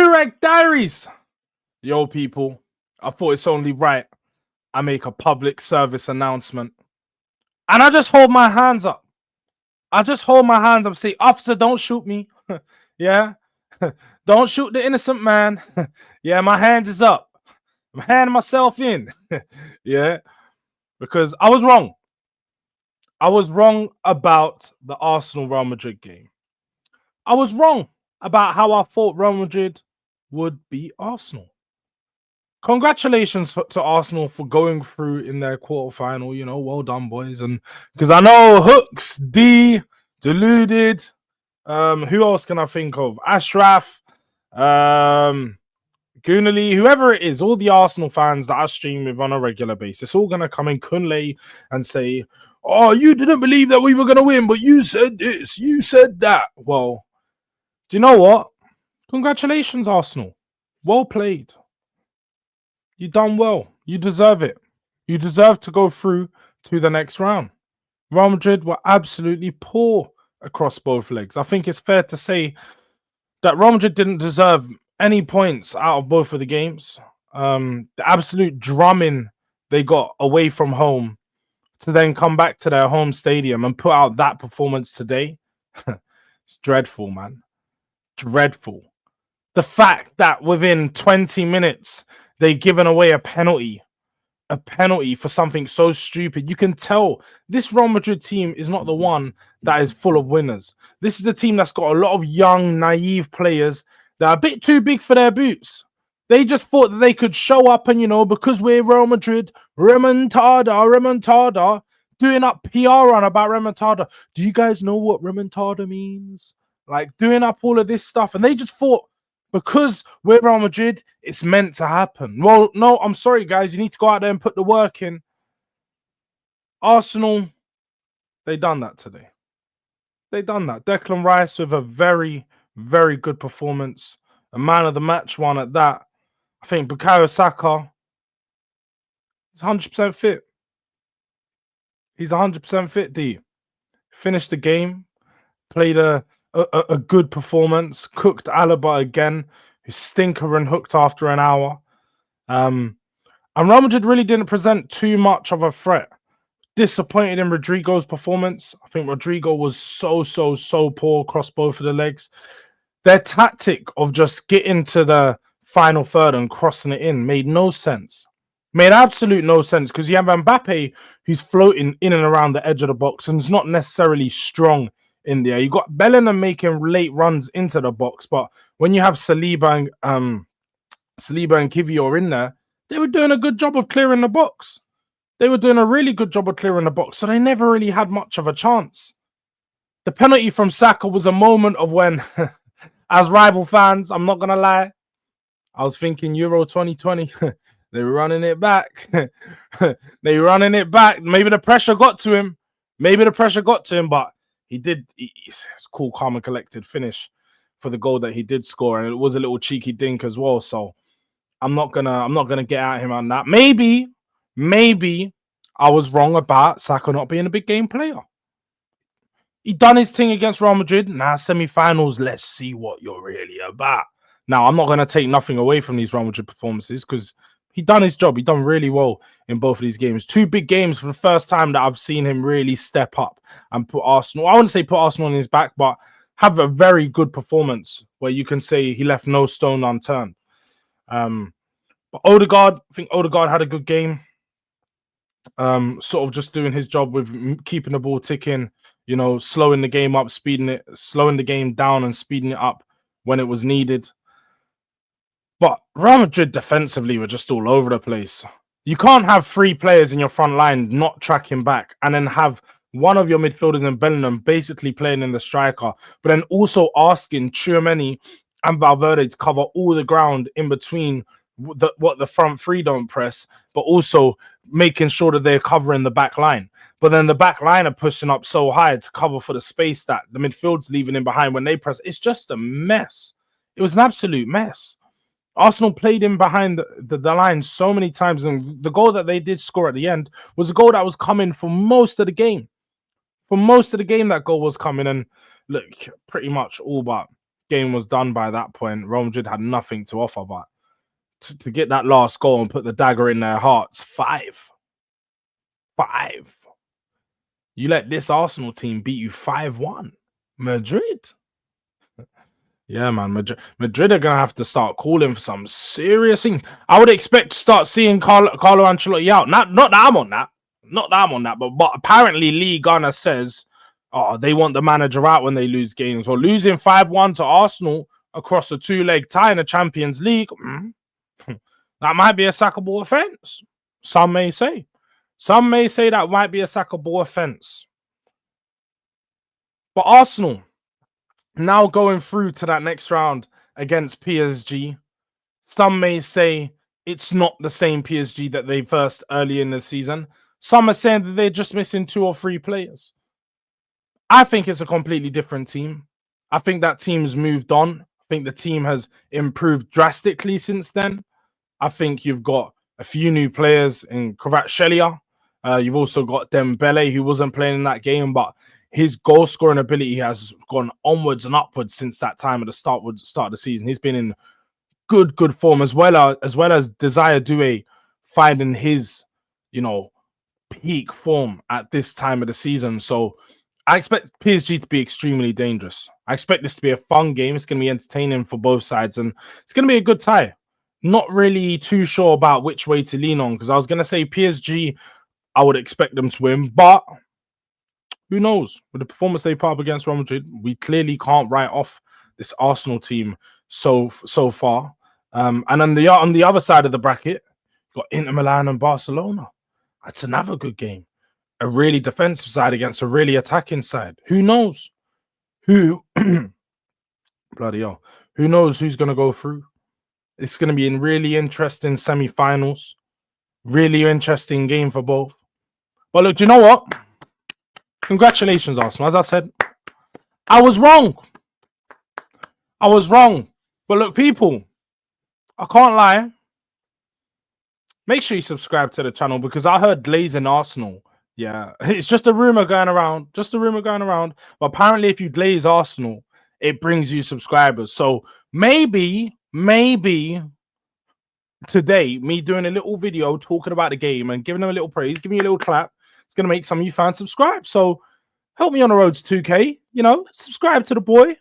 Durag Diaries. Yo, people, I thought it's only right I make a public service announcement. And I just hold my hands up. I just hold my hands up, say, officer, don't shoot me. Yeah? Don't shoot the innocent man. Yeah, my hands is up. I'm handing myself in. Yeah? Because I was wrong. I was wrong about the Arsenal Real Madrid game. I was wrong about how I thought Real Madrid would beat Arsenal. Congratulations to Arsenal for going through in their quarterfinal. You know, well done, boys. And because I know Hooks, D, Deluded, who else can I think of? Ashraf, Goonally, whoever it is, all the Arsenal fans that I stream with on a regular basis, all gonna come in Kunle and say, "Oh, you didn't believe that we were gonna win, but you said this, you said that." Well, do you know what? Congratulations, Arsenal. Well played. You done well. You deserve it. You deserve to go through to the next round. Real Madrid were absolutely poor across both legs. I think it's fair to say that Real Madrid didn't deserve any points out of both of the games. The absolute drumming they got away from home to then come back to their home stadium and put out that performance today. It's dreadful, man. Dreadful. The fact that within 20 minutes they've given away a penalty for something so stupid. You can tell this Real Madrid team is not the one that is full of winners. This is a team that's got a lot of young, naive players that are a bit too big for their boots. They just thought that they could show up and, you know, because we're Real Madrid, remontada, doing up PR on about remontada. Do you guys know what remontada means? Like doing up all of this stuff. And they just thought, because we're Real Madrid, it's meant to happen. Well, no, I'm sorry, guys. You need to go out there and put the work in. Arsenal, they done that today. They done that. Declan Rice with a very, very good performance. A man of the match one at that. I think Bukayo Saka is 100% fit. He's 100% fit, D. Finished the game. Played a good performance. Cooked Alaba again, who's stinker and hooked after an hour. And Real Madrid really didn't present too much of a threat. Disappointed in Rodrigo's performance. I think Rodrigo was so poor across both of the legs. Their tactic of just getting to the final third and crossing it in made no sense. Made absolute no sense because you have Mbappe who's floating in and around the edge of the box and is not necessarily strong in there. You got Bellingham making late runs into the box, but when you have Saliba and Kivior in there, they were doing a good job of clearing the box. They were doing a really good job of clearing the box, so they never really had much of a chance. The penalty from Saka was a moment of when, as rival fans, I'm not gonna lie, I was thinking Euro 2020. They're running it back. They're running it back. Maybe the pressure got to him. But it's cool, calm and collected finish for the goal that he did score, and it was a little cheeky dink as well. So I'm not gonna get at him on that. Maybe I was wrong about Saka not being a big game player. He done his thing against Real Madrid. Now semi-finals, let's see what you're really about. Now I'm not gonna take nothing away from these Real Madrid performances because he done his job. He done really well in both of these games. 2 big games for the first time that I've seen him really step up and put Arsenal, I wouldn't say put Arsenal on his back, but have a very good performance where you can say he left no stone unturned. But Odegaard, I think Odegaard had a good game. Sort of just doing his job with keeping the ball ticking, you know, slowing the game up, slowing the game down and speeding it up when it was needed. But Real Madrid defensively were just all over the place. You can't have 3 players in your front line not tracking back and then have one of your midfielders in Bellingham basically playing in the striker, but then also asking Tchouaméni and Valverde to cover all the ground in between what the front 3 don't press, but also making sure that they're covering the back line. But then the back line are pushing up so high to cover for the space that the midfield's leaving in behind when they press. It's just a mess. It was an absolute mess. Arsenal played in behind the line so many times, and the goal that they did score at the end was a goal that was coming for most of the game. For most of the game, that goal was coming, and look, pretty much all but game was done by that point. Real Madrid had nothing to offer, but to get that last goal and put the dagger in their hearts, 5. You let this Arsenal team beat you 5-1. Madrid. Yeah, man. Madrid are going to have to start calling for some serious things. I would expect to start seeing Carlo Ancelotti out. Not that I'm on that. Not that I'm on that. But apparently Lee Gunner says, they want the manager out when they lose games. Well, losing 5-1 to Arsenal across a 2-leg tie in the Champions League, that might be a sackable offence. Some may say. Some may say that might be a sackable offence. But Arsenal, now going through to that next round against PSG, some may say it's not the same PSG that they versed early in the season. Some are saying that they're just missing 2 or 3 players. I think it's a completely different team. I think that team's moved on. I think the team has improved drastically since then. I think you've got a few new players in Kvaratskhelia. You've also got Dembele, who wasn't playing in that game, but his goal scoring ability has gone onwards and upwards since that time at the start of the season. He's been in good form, as well as Desire Doué finding his, peak form at this time of the season. So I expect PSG to be extremely dangerous. I expect this to be a fun game. It's going to be entertaining for both sides, and it's going to be a good tie. Not really too sure about which way to lean on, because I was going to say PSG, I would expect them to win, but who knows? With the performance they put up against Real Madrid, we clearly can't write off this Arsenal team so far. And on the other side of the bracket, got Inter Milan and Barcelona. That's another good game. A really defensive side against a really attacking side. Who knows? Bloody hell. Who knows who's going to go through? It's going to be a really interesting semi-finals. Really interesting game for both. But look, do you know what? Congratulations, Arsenal. As I said, I was wrong. But look, people, I can't lie. Make sure you subscribe to the channel, because I heard glazing Arsenal. Yeah, it's just a rumor going around. But apparently, if you glaze Arsenal, it brings you subscribers. So maybe today, me doing a little video talking about the game and giving them a little praise, giving you a little clap, it's going to make some of you fans subscribe. So help me on the road to 2K. Subscribe to the boy.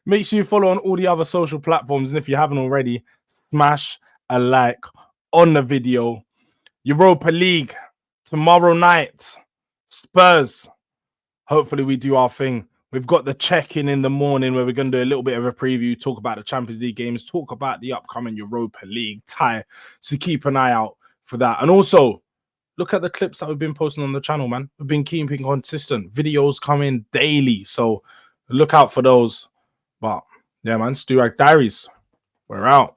Make sure you follow on all the other social platforms. And if you haven't already, smash a like on the video. Europa League tomorrow night. Spurs. Hopefully we do our thing. We've got the check-in in the morning where we're going to do a little bit of a preview, talk about the Champions League games, talk about the upcoming Europa League tie. So keep an eye out for that. And also, look at the clips that we've been posting on the channel, man. We've been keeping consistent. Videos come in daily. So look out for those. But yeah, man, it's Durag Diaries. We're out.